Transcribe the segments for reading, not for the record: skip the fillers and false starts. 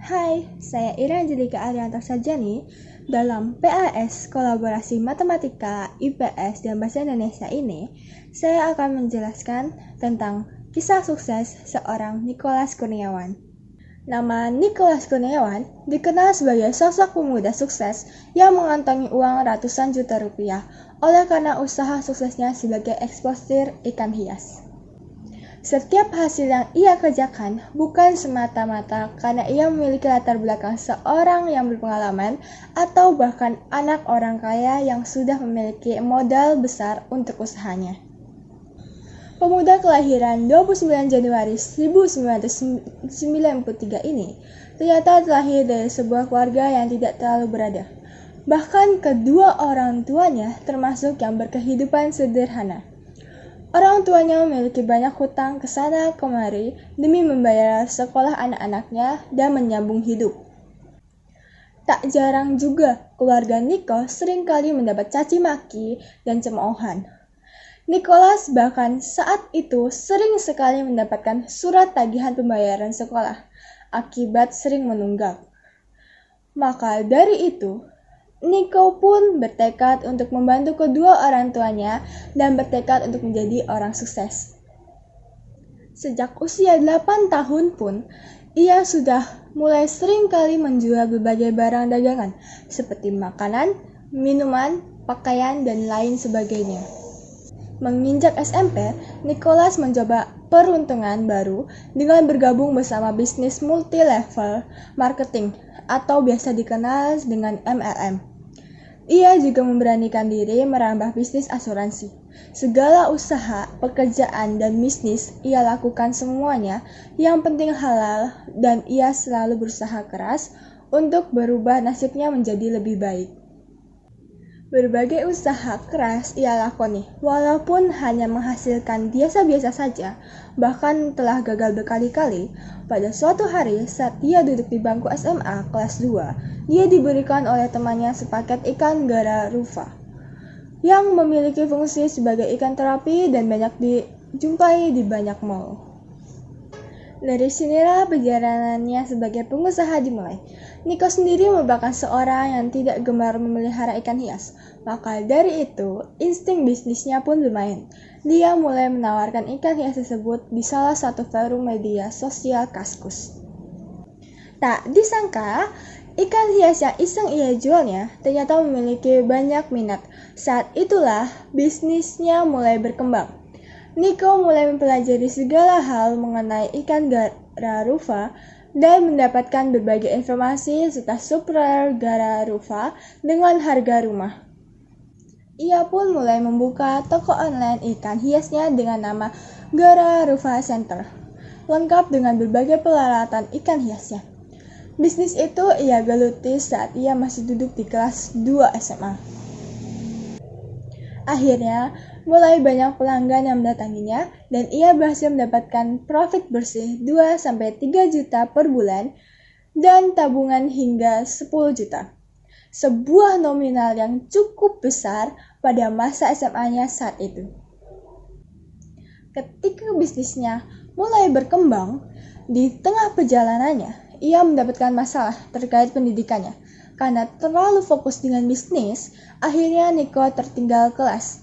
Hai, saya Ira Angelika Arianto Sajani. Dalam PAS Kolaborasi Matematika, IPS, dan Bahasa Indonesia ini, saya akan menjelaskan tentang kisah sukses seorang Nicholas Kurniawan. Nama Nicholas Kurniawan dikenal sebagai sosok pemuda sukses yang mengantongi uang ratusan juta rupiah oleh karena usaha suksesnya sebagai eksportir ikan hias. Setiap hasil yang ia kerjakan bukan semata-mata karena ia memiliki latar belakang seorang yang berpengalaman atau bahkan anak orang kaya yang sudah memiliki modal besar untuk usahanya. Pemuda kelahiran 29 Januari 1993 ini ternyata terlahir dari sebuah keluarga yang tidak terlalu berada. Bahkan kedua orang tuanya termasuk yang berkehidupan sederhana. Orang tuanya memiliki banyak hutang ke sana kemari demi membayar sekolah anak-anaknya dan menyambung hidup. Tak jarang juga keluarga Nico seringkali mendapat caci maki dan cemoohan. Nicholas bahkan saat itu sering sekali mendapatkan surat tagihan pembayaran sekolah akibat sering menunggak. Maka dari itu, Nico pun bertekad untuk membantu kedua orang tuanya dan bertekad untuk menjadi orang sukses. Sejak usia 8 tahun pun, ia sudah mulai sering kali menjual berbagai barang dagangan seperti makanan, minuman, pakaian, dan lain sebagainya. Menginjak SMP, Nicholas mencoba peruntungan baru dengan bergabung bersama bisnis multi-level marketing atau biasa dikenal dengan MLM. Ia juga memberanikan diri merambah bisnis asuransi. Segala usaha, pekerjaan, dan bisnis ia lakukan semuanya yang penting halal dan ia selalu berusaha keras untuk berubah nasibnya menjadi lebih baik. Berbagai usaha keras ia lakoni, walaupun hanya menghasilkan biasa-biasa saja, bahkan telah gagal berkali-kali. Pada suatu hari saat ia duduk di bangku SMA kelas 2, dia diberikan oleh temannya sepaket ikan gara rufa yang memiliki fungsi sebagai ikan terapi dan banyak dijumpai di banyak mall. Dari sinilah perjalanannya sebagai pengusaha dimulai. Nico sendiri merupakan seorang yang tidak gemar memelihara ikan hias. Maka dari itu, insting bisnisnya pun bermain. Dia mulai menawarkan ikan hias tersebut di salah satu forum media sosial Kaskus. Tak disangka, ikan hias yang iseng ia jualnya ternyata memiliki banyak minat. Saat itulah bisnisnya mulai berkembang. Nico mulai mempelajari segala hal mengenai ikan gara rufa dan mendapatkan berbagai informasi serta supplier gara rufa dengan harga rumah. Ia pun mulai membuka toko online ikan hiasnya dengan nama Gara Rufa Center, lengkap dengan berbagai peralatan ikan hiasnya. Bisnis itu ia geluti saat ia masih duduk di kelas 2 SMA. Akhirnya, mulai banyak pelanggan yang mendatanginya dan ia berhasil mendapatkan profit bersih 2-3 juta per bulan dan tabungan hingga 10 juta. Sebuah nominal yang cukup besar pada masa SMA-nya saat itu. Ketika bisnisnya mulai berkembang, di tengah perjalanannya, ia mendapatkan masalah terkait pendidikannya. Karena terlalu fokus dengan bisnis, akhirnya Nico tertinggal kelas.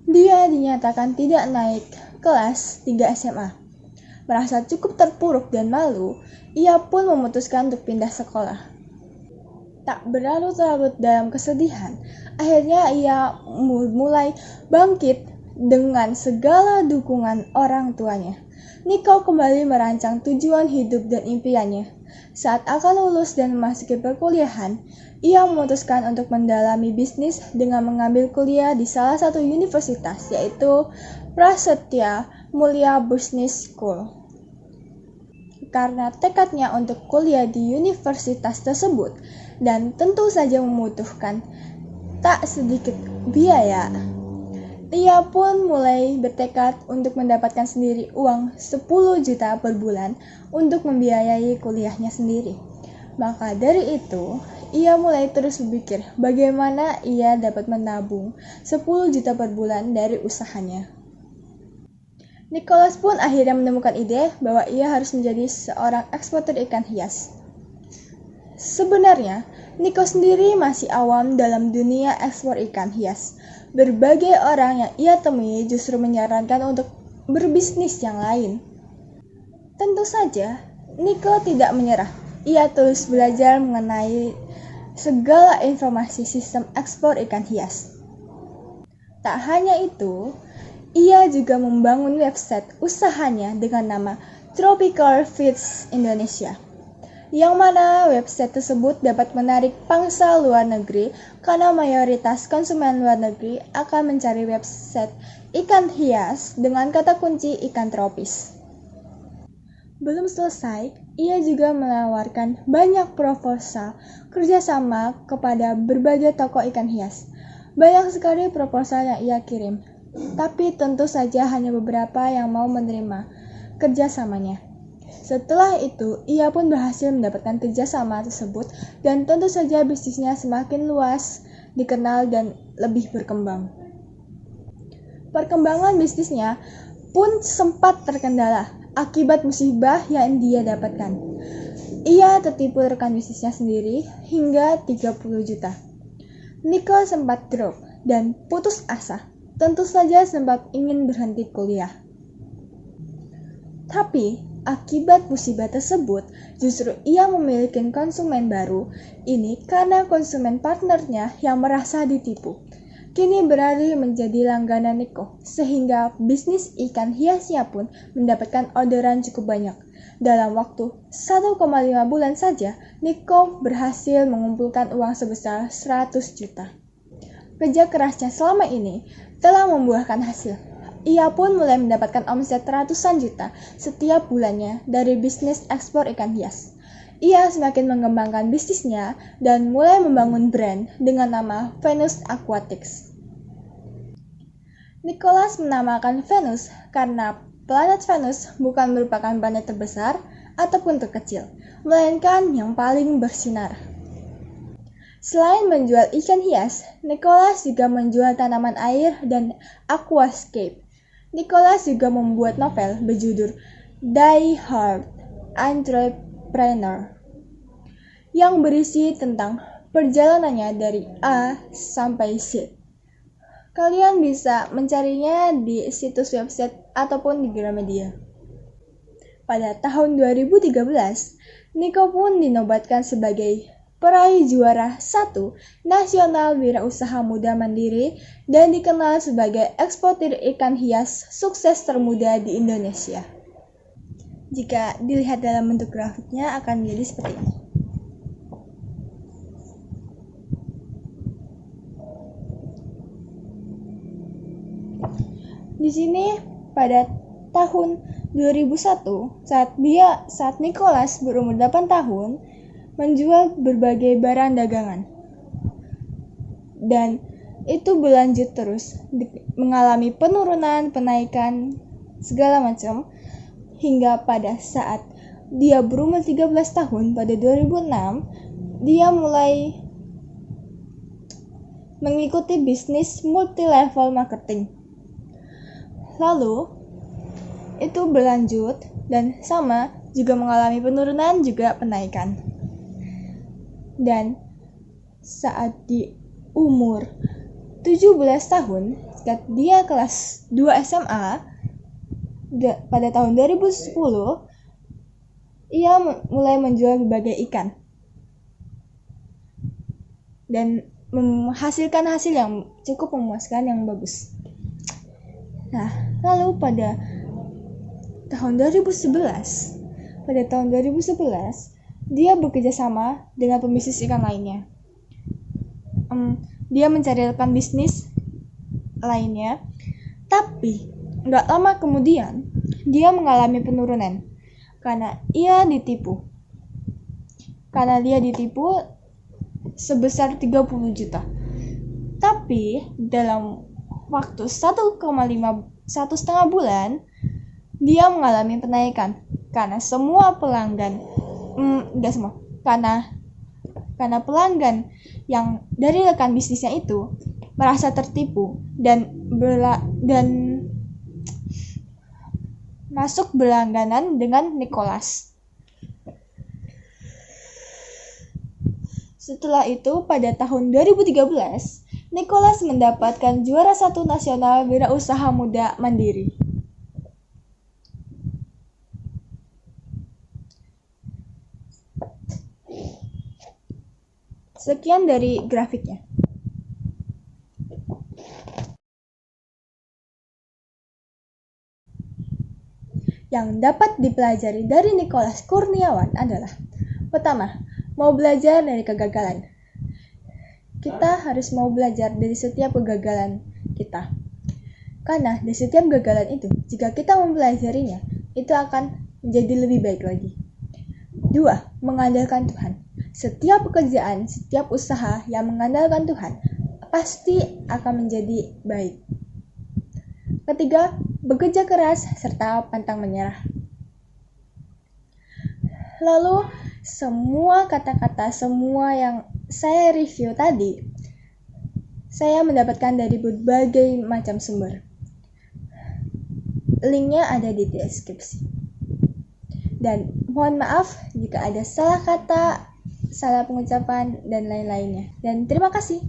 Dia dinyatakan tidak naik kelas 3 SMA. Merasa cukup terpuruk dan malu, ia pun memutuskan untuk pindah sekolah. Tak berlarut-larut dalam kesedihan, akhirnya ia mulai bangkit dengan segala dukungan orang tuanya. Nico kembali merancang tujuan hidup dan impiannya. Saat akan lulus dan memasuki perkuliahan, ia memutuskan untuk mendalami bisnis dengan mengambil kuliah di salah satu universitas, yaitu Prasetya Mulia Business School. Karena tekadnya untuk kuliah di universitas tersebut dan tentu saja membutuhkan tak sedikit biaya, ia pun mulai bertekad untuk mendapatkan sendiri uang 10 juta per bulan untuk membiayai kuliahnya sendiri. Maka dari itu, ia mulai terus berpikir bagaimana ia dapat menabung 10 juta per bulan dari usahanya. Nicholas pun akhirnya menemukan ide bahwa ia harus menjadi seorang eksportir ikan hias. Sebenarnya, Nico sendiri masih awam dalam dunia ekspor ikan hias. Berbagai orang yang ia temui justru menyarankan untuk berbisnis yang lain. Tentu saja, Nico tidak menyerah. Ia terus belajar mengenai segala informasi sistem ekspor ikan hias. Tak hanya itu, ia juga membangun website usahanya dengan nama Tropical Feeds Indonesia, yang mana website tersebut dapat menarik pangsa luar negeri karena mayoritas konsumen luar negeri akan mencari website ikan hias dengan kata kunci ikan tropis. Belum selesai, ia juga menawarkan banyak proposal kerjasama kepada berbagai toko ikan hias. Banyak sekali proposal yang ia kirim, tapi tentu saja hanya beberapa yang mau menerima kerjasamanya. Setelah itu, ia pun berhasil mendapatkan kerjasama tersebut dan tentu saja bisnisnya semakin luas, dikenal dan lebih berkembang. Perkembangan bisnisnya pun sempat terkendala akibat musibah yang dia dapatkan. Ia tertipu rekan bisnisnya sendiri hingga 30 juta. Nico sempat drop dan putus asa. Tentu saja sempat ingin berhenti kuliah. Tapi, akibat musibah tersebut, justru ia memiliki konsumen baru. Ini karena konsumen partnernya yang merasa ditipu. Kini beralih menjadi langganan Nico, sehingga bisnis ikan hiasnya pun mendapatkan orderan cukup banyak. Dalam waktu 1,5 bulan saja, Nico berhasil mengumpulkan uang sebesar 100 juta. Kerja kerasnya selama ini telah membuahkan hasil. Ia pun mulai mendapatkan omset ratusan juta setiap bulannya dari bisnis ekspor ikan hias. Ia semakin mengembangkan bisnisnya dan mulai membangun brand dengan nama Venus Aquatics. Nicholas menamakan Venus karena planet Venus bukan merupakan planet terbesar ataupun terkecil, melainkan yang paling bersinar. Selain menjual ikan hias, Nicholas juga menjual tanaman air dan aquascape. Nicholas juga membuat novel berjudul Die Hard Entrepreneur yang berisi tentang perjalanannya dari A sampai Z. Kalian bisa mencarinya di situs website ataupun di Gramedia. Pada tahun 2013, Nico pun dinobatkan sebagai peraih juara 1 Nasional Wirausaha Muda Mandiri dan dikenal sebagai eksportir ikan hias sukses termuda di Indonesia. Jika dilihat dalam bentuk grafiknya akan menjadi seperti ini. Di sini pada tahun 2001 saat Nicholas berumur 8 tahun menjual berbagai barang dagangan. Dan itu berlanjut terus mengalami penurunan, penaikan segala macam hingga pada saat dia berumur 13 tahun pada 2006 dia mulai mengikuti bisnis multi-level marketing. Lalu, itu berlanjut dan sama juga mengalami penurunan juga penaikan. Dan saat di umur 17 tahun, saat dia kelas 2 SMA, pada tahun 2010, ia mulai menjual berbagai ikan. Dan menghasilkan hasil yang cukup memuaskan, yang bagus. Nah, lalu pada tahun 2011, dia bekerja sama dengan pembisnis ikan lainnya. Dia mencari rekan bisnis lainnya, tapi nggak lama kemudian dia mengalami penurunan karena dia ditipu sebesar 30 juta. Tapi dalam waktu 1,5 bulan dia mengalami penaikan karena semua pelanggan karena pelanggan yang dari rekan bisnisnya itu merasa tertipu dan masuk berlangganan dengan Nicholas. Setelah itu, pada tahun 2013, Nicholas mendapatkan juara 1 nasional wirausaha muda mandiri. Sekian dari grafiknya. Yang dapat dipelajari dari Nicholas Kurniawan adalah: pertama, mau belajar dari kegagalan. Kita harus mau belajar dari setiap kegagalan kita. Karena di setiap kegagalan itu, jika kita mempelajarinya, itu akan menjadi lebih baik lagi. 2. Mengandalkan Tuhan. Setiap pekerjaan, setiap usaha yang mengandalkan Tuhan pasti akan menjadi baik. Ketiga, bekerja keras serta pantang menyerah. Lalu, semua kata-kata, semua yang saya review tadi, saya mendapatkan dari berbagai macam sumber. Linknya ada di deskripsi. Dan mohon maaf jika ada salah kata, salah pengucapan, dan lain-lainnya. Dan terima kasih.